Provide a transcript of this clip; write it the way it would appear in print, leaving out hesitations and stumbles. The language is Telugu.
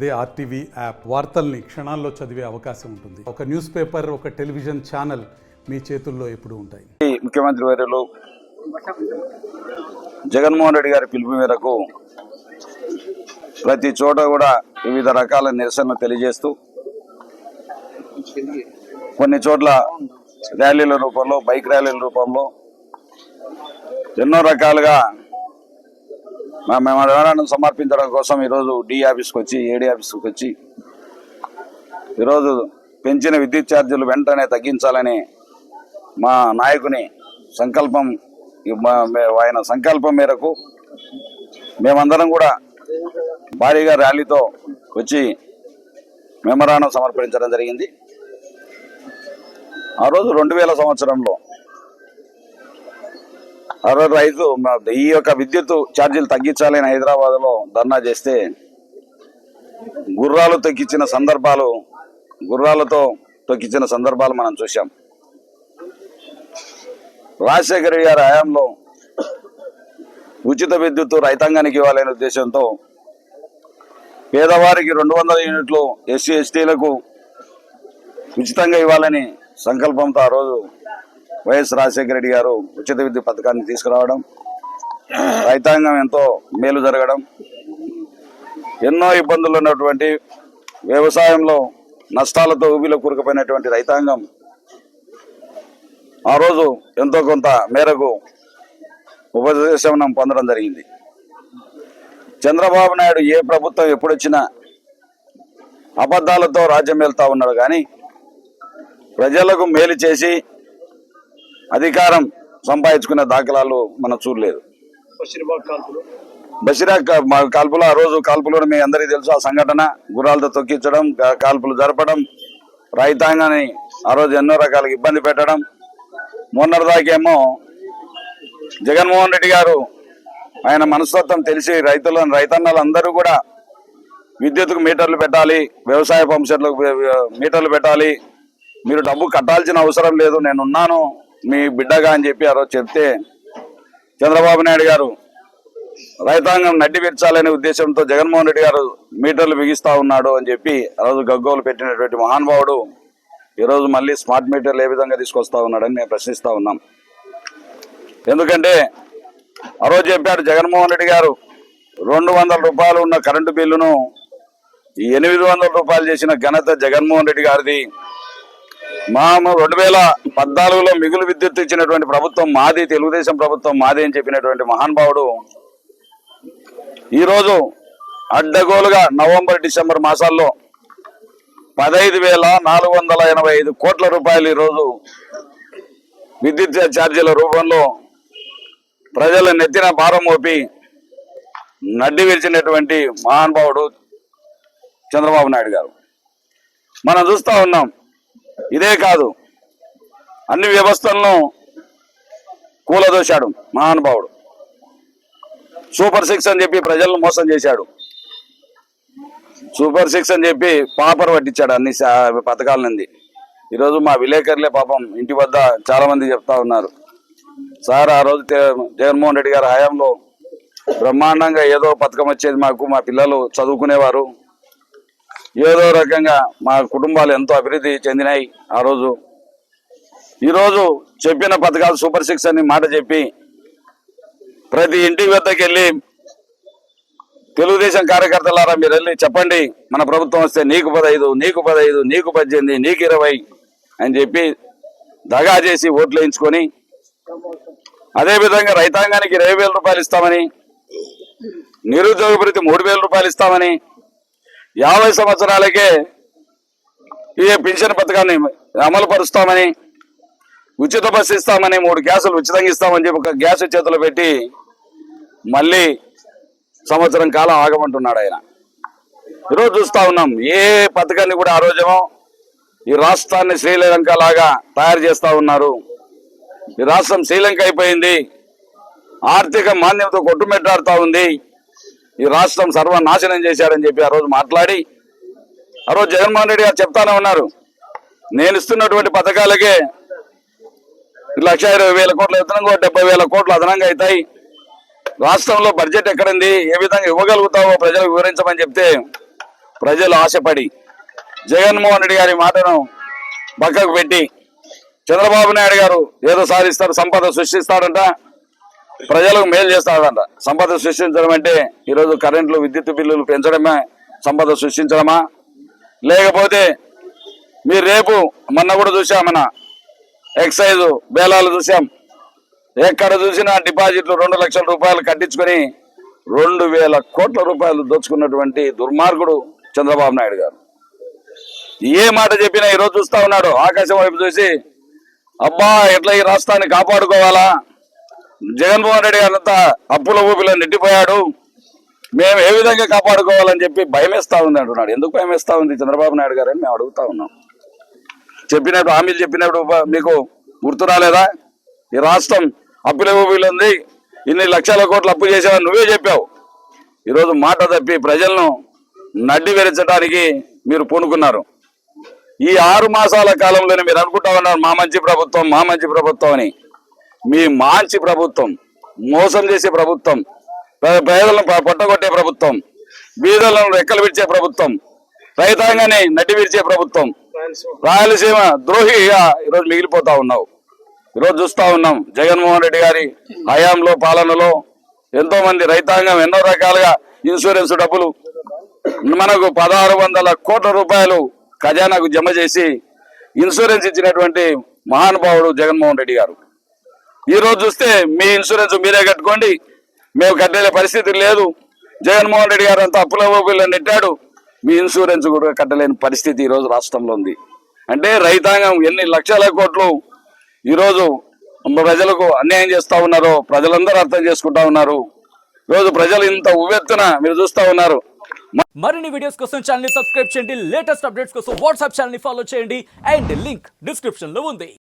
అదే ఆర్టీవీ యాప్ వార్తల్ని క్షణాల్లో చదివే అవకాశం ఉంటుంది. ఒక న్యూస్ పేపర్, ఒక టెలివిజన్ ఛానల్ మీ చేతుల్లో ఎప్పుడూ ఉంటాయి. ముఖ్యమంత్రి వర్యులు జగన్మోహన్ రెడ్డి గారి పిలుపు మేరకు ప్రతి చోట కూడా వివిధ రకాల నిరసనలు తెలియజేస్తూ కొన్ని చోట్ల ర్యాలీల రూపంలో, బైక్ ర్యాలీల రూపంలో ఎన్నో రకాలుగా మెమోరాండం సమర్పించడం కోసం ఈరోజు డి ఆఫీస్కి వచ్చి, ఏడీ ఆఫీస్కి వచ్చి ఈరోజు పెంచిన విద్యుత్ ఛార్జీలు వెంటనే తగ్గించాలని మా నాయకుని సంకల్పం, ఆయన సంకల్పం మేరకు మేమందరం కూడా భారీగా ర్యాలీతో వచ్చి మెమోరాండం సమర్పించడం జరిగింది. ఆ రోజు 2000 సంవత్సరంలో ఆ రోజు రైతు ఈ యొక్క విద్యుత్ ఛార్జీలు తగ్గించాలని హైదరాబాద్లో ధర్నా చేస్తే గుర్రాలతో తొక్కించిన సందర్భాలు మనం చూసాం. రాజశేఖర రెడ్డి గారి హయాంలో ఉచిత విద్యుత్తు రైతాంగానికి ఇవ్వాలనే ఉద్దేశంతో పేదవారికి 200 యూనిట్లు, ఎస్సీ ఎస్టీలకు ఉచితంగా ఇవ్వాలని సంకల్పంతో ఆ రోజు వైఎస్ రాజశేఖర రెడ్డి గారు ఉచిత విద్యుత్ పథకాన్ని తీసుకురావడం, రైతాంగం ఎంతో మేలు జరగడం, ఎన్నో ఇబ్బందులు ఉన్నటువంటి వ్యవసాయంలో నష్టాలతో ఊబిలో కూరుకుపోయినటువంటి రైతాంగం ఆ రోజు ఎంతో కొంత మేరకు ఉపశమనం పొందడం జరిగింది. చంద్రబాబు నాయుడు ఏ ప్రభుత్వం ఎప్పుడొచ్చినా అబద్ధాలతో రాజ్యం వెళ్తా ఉన్నాడు, కానీ ప్రజలకు మేలు చేసి అధికారం సంపాదించుకునే దాఖలాలు మనం చూడలేదు. బషీరాబాద్ కాల్పులు, ఆ రోజు కాల్పులు మీ అందరికీ తెలుసు. ఆ సంఘటన గుర్రాలతో తొక్కించడం, కాల్పులు జరపడం, రైతాంగాన్ని ఆ రోజు ఎన్నో రకాలుగా ఇబ్బంది పెట్టడం. మొన్నటిదాకేమో జగన్మోహన్ రెడ్డి గారు ఆయన మనస్తత్వం తెలిసి రైతన్నలందరూ కూడా విద్యుత్కు మీటర్లు పెట్టాలి, వ్యవసాయ పంప్ సెట్లకు మీటర్లు పెట్టాలి, మీరు డబ్బు కట్టాల్సిన అవసరం లేదు, నేనున్నాను మీ బిడ్డగా అని చెప్పి ఆ రోజు చెప్తే చంద్రబాబు నాయుడు గారు రైతాంగం నడ్డి విర్చాలనే ఉద్దేశంతో జగన్మోహన్ రెడ్డి గారు మీటర్లు బిగిస్తా ఉన్నాడు అని చెప్పి ఆ రోజు గగ్గోలు పెట్టినటువంటి మహానుభావుడు ఈరోజు మళ్ళీ స్మార్ట్ మీటర్లు ఏ విధంగా తీసుకొస్తా ఉన్నాడని మేము ప్రశ్నిస్తా ఉన్నాం. ఎందుకంటే ఆ రోజు చెప్పాడు జగన్మోహన్ రెడ్డి గారు 200 రూపాయలు ఉన్న కరెంటు బిల్లును 800 రూపాయలు చేసిన ఘనత జగన్మోహన్ రెడ్డి గారిది. 2014లో మిగులు విద్యుత్ ఇచ్చినటువంటి ప్రభుత్వం మాది, తెలుగుదేశం ప్రభుత్వం మాది అని చెప్పినటువంటి మహానుభావుడు ఈరోజు అడ్డగోలుగా నవంబర్, డిసెంబర్ మాసాల్లో 15,485 కోట్ల రూపాయలు ఈరోజు విద్యుత్ ఛార్జీల రూపంలో ప్రజల నెత్తిన భారం మోపి నడ్డి విరిచినటువంటి మహానుభావుడు చంద్రబాబు నాయుడు గారు. మనం చూస్తూ ఉన్నాం. ఇదే కాదు, అన్ని వ్యవస్థలను కూలదోశాడు మహానుభావుడు. సూపర్ 6 అని చెప్పి ప్రజలను మోసం చేశాడు. సూపర్ 6 అని చెప్పి పాపర్ పట్టించాడు అన్ని పథకాల నుండి. ఈరోజు మా విలేకరులే పాపం ఇంటి వద్ద చాలా మంది చెప్తా ఉన్నారు, సార్ ఆ రోజు జగన్మోహన్ రెడ్డి గారి హయాంలో బ్రహ్మాండంగా ఏదో పథకం వచ్చేది, మాకు మా పిల్లలు చదువుకునేవారు, ఏదో రకంగా మా కుటుంబాలు ఎంతో అభివృద్ధి చెందినాయి ఆ రోజు. ఈరోజు చెప్పిన పథకాలు సూపర్ 6 అని మాట చెప్పి ప్రతి ఇంటి వద్దకు వెళ్ళి తెలుగుదేశం కార్యకర్తలారా మీరు వెళ్ళి చెప్పండి, మన ప్రభుత్వం వస్తే నీకు 15, నీకు 15, నీకు 18, నీకు 20 అని చెప్పి దగా చేసి ఓట్లు వేయించుకొని, అదేవిధంగా రైతాంగానికి 20,000 రూపాయలు ఇస్తామని, నిరుద్యోగ భృతి 3,000 రూపాయలు ఇస్తామని, 50 సంవత్సరాలకే ఈ పింఛన్ పథకాన్ని అమలు పరుస్తామని, ఉచిత బస్సు ఇస్తామని, 3 గ్యాసులు ఉచితంగా ఇస్తామని చెప్పి ఒక గ్యాస్ చేతిలో పెట్టి మళ్ళీ సంవత్సరం కాలం ఆగమంటున్నాడు ఆయన. ఈరోజు చూస్తా ఉన్నాం, ఏ పథకాన్ని కూడా ఆ రోజేమో ఈ రాష్ట్రాన్ని శ్రీలంక లాగా తయారు చేస్తా ఉన్నారు. ఈ రాష్ట్రం శ్రీలంక అయిపోయింది, ఆర్థిక మాంద్యంతో కొట్టుమెట్టాడుతూ ఉంది, ఈ రాష్ట్రం సర్వనాశనం చేశాడని చెప్పి ఆ రోజు మాట్లాడి, ఆ రోజు జగన్మోహన్ రెడ్డి గారు చెప్తానే ఉన్నారు, నేను ఇస్తున్నటువంటి పథకాలకే 1,20,000 కోట్ల అదనంగా 70,000 కోట్లు అదనంగా అవుతాయి, రాష్ట్రంలో బడ్జెట్ ఎక్కడుంది, ఏ విధంగా ఇవ్వగలుగుతావో ప్రజలకు వివరించమని చెప్తే ప్రజలు ఆశపడి జగన్మోహన్ రెడ్డి గారి మాటను పక్కకు పెట్టి చంద్రబాబు నాయుడు గారు ఏదో సాధిస్తారు, సంపద సృష్టిస్తాడంట, ప్రజలకు మేలు చేస్తాడంట. సంపద సృష్టించడం అంటే ఈరోజు కరెంట్లు, విద్యుత్ బిల్లులు పెంచడమే సంపద సృష్టించడమా? లేకపోతే మీరు రేపు మొన్న కూడా చూసాం, మన ఎక్సైజ్ బేలాలు చూసాం, ఎక్కడ చూసినా డిపాజిట్లు 2 లక్షల రూపాయలు కట్టించుకొని 2,000 కోట్ల రూపాయలు దోచుకున్నటువంటి దుర్మార్గుడు చంద్రబాబు నాయుడు గారు. ఏ మాట చెప్పినా ఈరోజు చూస్తా ఉన్నాడు, ఆకాశం వైపు చూసి అబ్బా ఎట్లా ఈ రాష్ట్రాన్ని కాపాడుకోవాలా, జగన్మోహన్ రెడ్డి గారంతా అప్పుల ఊపిలో నెట్టిపోయాడు, మేము ఏ విధంగా కాపాడుకోవాలని చెప్పి భయమేస్తా ఉంది అంటున్నాడు. ఎందుకు భయమేస్తా ఉంది చంద్రబాబు నాయుడు గారు అని మేము అడుగుతా ఉన్నాం. చెప్పినట్టు హామీలు చెప్పినప్పుడు మీకు గుర్తు రాలేదా? ఈ రాష్ట్రం అప్పుల ఊపిలో ఉంది, ఇన్ని లక్షల కోట్లు అప్పు చేసావని నువ్వే చెప్పావు. ఈరోజు మాట తప్పి ప్రజలను నడ్డి వెరచడానికి మీరు పూనుకున్నారు. ఈ 6 మాసాల కాలంలోనే మీరు అనుకుంటా ఉన్నారు మా మంచి ప్రభుత్వం, మా మంచి ప్రభుత్వం అని. మీ మంచి ప్రభుత్వం, మోసం చేసే ప్రభుత్వం, పేదలను పొట్టగొట్టే ప్రభుత్వం, బీదలను రెక్కలు విడిచే ప్రభుత్వం, రైతాంగాన్ని నడ్డి విడిచే ప్రభుత్వం, రాయలసీమ ద్రోహిగా ఈరోజు మిగిలిపోతా ఉన్నావు. ఈరోజు చూస్తా ఉన్నాం జగన్మోహన్ రెడ్డి గారి హయాంలో, పాలనలో ఎంతో మంది రైతాంగం ఎన్నో రకాలుగా ఇన్సూరెన్స్ డబ్బులు మనకు 1,600 కోట్ల రూపాయలు ఖజానాకు జమ చేసి ఇన్సూరెన్స్ ఇచ్చినటువంటి మహానుభావుడు జగన్మోహన్ రెడ్డి గారు. ఈ రోజు చూస్తే మీ ఇన్సూరెన్స్ మీరే కట్టుకోండి, మేము కట్టే పరిస్థితి లేదు, జగన్మోహన్ రెడ్డి గారు అంతా అప్పుల ఊపిలో నెట్టాడు, మీ ఇన్సూరెన్స్ కూడా కట్టలేని పరిస్థితి ఈరోజు రాష్ట్రంలో ఉంది. అంటే రైతాంగం ఎన్ని లక్షల కోట్లు ఈరోజు ప్రజలకు అన్యాయం చేస్తా ఉన్నారో ప్రజలందరూ అర్థం చేసుకుంటా ఉన్నారు. ఈరోజు ప్రజలు ఇంత ఉవ్వెత్తున మీరు చూస్తా ఉన్నారు. మరిన్ని వీడియోస్ కోసం ఛానల్ ని సబ్స్క్రైబ్ చేయండి, లేటెస్ట్ అప్డేట్స్ కోసం వాట్సాప్ ఛానల్ ని ఫాలో చేయండి అండ్ లింక్ డిస్క్రిప్షన్ లో ఉంది.